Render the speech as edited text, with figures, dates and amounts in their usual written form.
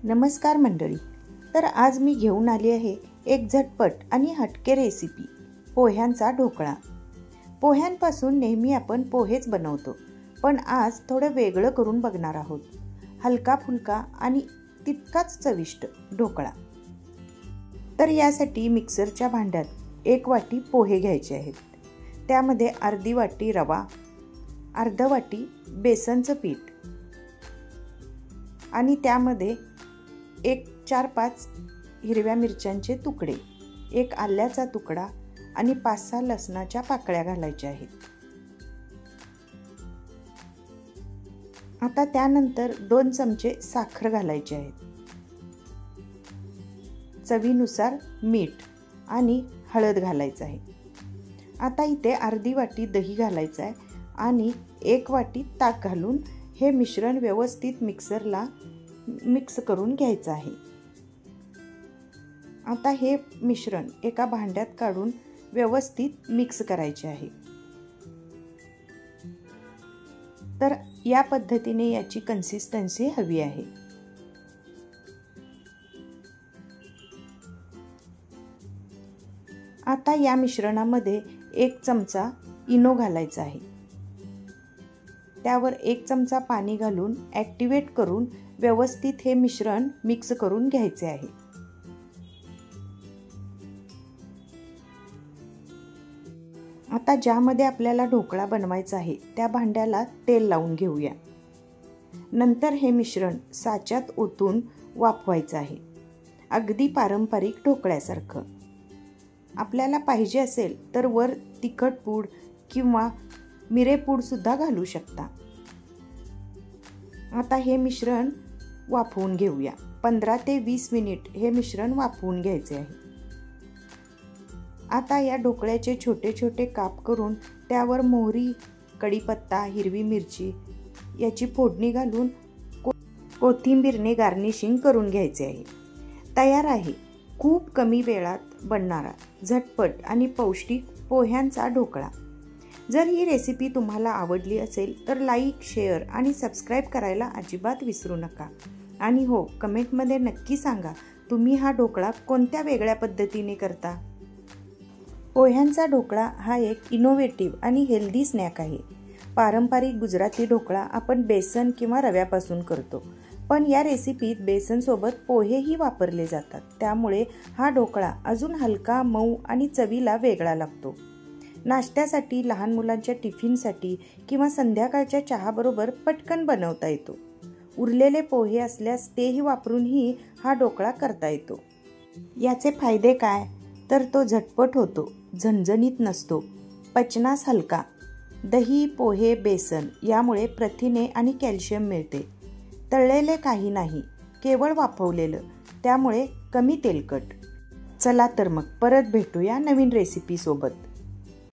नमस्कार मंडळी. तर आज मी घेऊन आली आहे एक झटपट आणि हटके रेसिपी, पोह्यांचा ढोकळा. पोह्यांपासून नेहमी आपण पोहेच बनवतो, पण आज थोडं वेगळं करून बघणार आहोत. हलका फुलका आणि तितकाच चविष्ट ढोकळा. तर यासाठी मिक्सरच्या भांड्यात 1 वाटी पोहे घ्यायचे आहेत. त्यामध्ये अर्धी वाटी रवा, अर्धा वाटी बेसनचं पीठ आणि त्यामध्ये 4-5 हिरव्या मिरच्यांचे तुकडे, 1 आल्याचा तुकडा आणि 5-6 लसणाच्या पाकळ्या घालायच्या आहेत. आता त्यानंतर 2 चमचे साखर घालायचे आहेत, चवीनुसार मीठ आणि हळद घालायचं आहे. आता इथे अर्धी वाटी दही घालायचं आहे आणि 1 वाटी ताक घालून हे मिश्रण व्यवस्थित मिक्सरला मिक्स करून घ्यायचं आहे. आता हे मिश्रण एका भांड्यात काढून व्यवस्थित मिक्स करायचे आहे. तर या पद्धतीने याची कन्सिस्टन्सी हवी आहे. आता या मिश्रणामध्ये 1 चमचा इनो घालायचा आहे. त्यावर 1 चमचा पाणी घालून ॲक्टिवेट करून व्यवस्थित हे मिश्रण मिक्स करून घ्यायचे आहे. आता ज्यामध्ये आपल्याला ढोकळा बनवायचा आहे त्या भांड्याला तेल लावून घेऊया. नंतर हे मिश्रण साच्यात ओतून वाफवायचं आहे, अगदी पारंपरिक ढोकळ्यासारखं. आपल्याला पाहिजे असेल तर वर तिखट पूड किंवा मिरेपूड सुद्धा घालू शकता. आता हे मिश्रण वाफवून घेऊया. 15 ते 20 मिनिट हे मिश्रण वाफवून घ्यायचे आहे. आता या ढोकळ्याचे छोटे छोटे काप करून त्यावर मोहरी, कढीपत्ता, हिरवी मिरची याची फोडणी घालून कोथिंबीरने गार्निशिंग करून घ्यायचे आहे. तयार आहे खूप कमी वेळात बनणारा झटपट आणि पौष्टिक पोह्यांचा ढोकळा. जर ही रेसिपी तुम्हाला आवडली असेल तर लाईक, शेअर आणि सबस्क्राईब करायला अजिबात विसरू नका. आणि हो, कमेंटमध्ये नक्की सांगा तुम्ही हा ढोकळा कोणत्या वेगळ्या पद्धतीने करता. पोह्यांचा ढोकळा हा एक इनोव्हेटिव्ह आणि हेल्दी स्नॅक आहे. पारंपरिक गुजराती ढोकळा आपण बेसन किंवा रव्यापासून करतो, पण या रेसिपीत बेसनसोबत पोहेही वापरले जातात. त्यामुळे हा ढोकळा अजून हलका, मऊ आणि चवीला वेगळा लागतो. नाश्त्यासाठी, लहान मुलांच्या टिफिनसाठी किंवा संध्याकाळच्या चहाबरोबर पटकन बनवता येतो. उरलेले पोहे असल्यास तेही वापरूनही हा ढोकळा करता येतो. याचे फायदे काय तर तो झटपट होतो, झणझणीत नसतो, पचनास हलका. दही, पोहे, बेसन यामुळे प्रथिने आणि कॅल्शियम मिळते. तळलेले काही नाही, केवळ वाफवलेलं, त्यामुळे कमी तेलकट. चला तर मग परत भेटूया नवीन रेसिपी सोबत.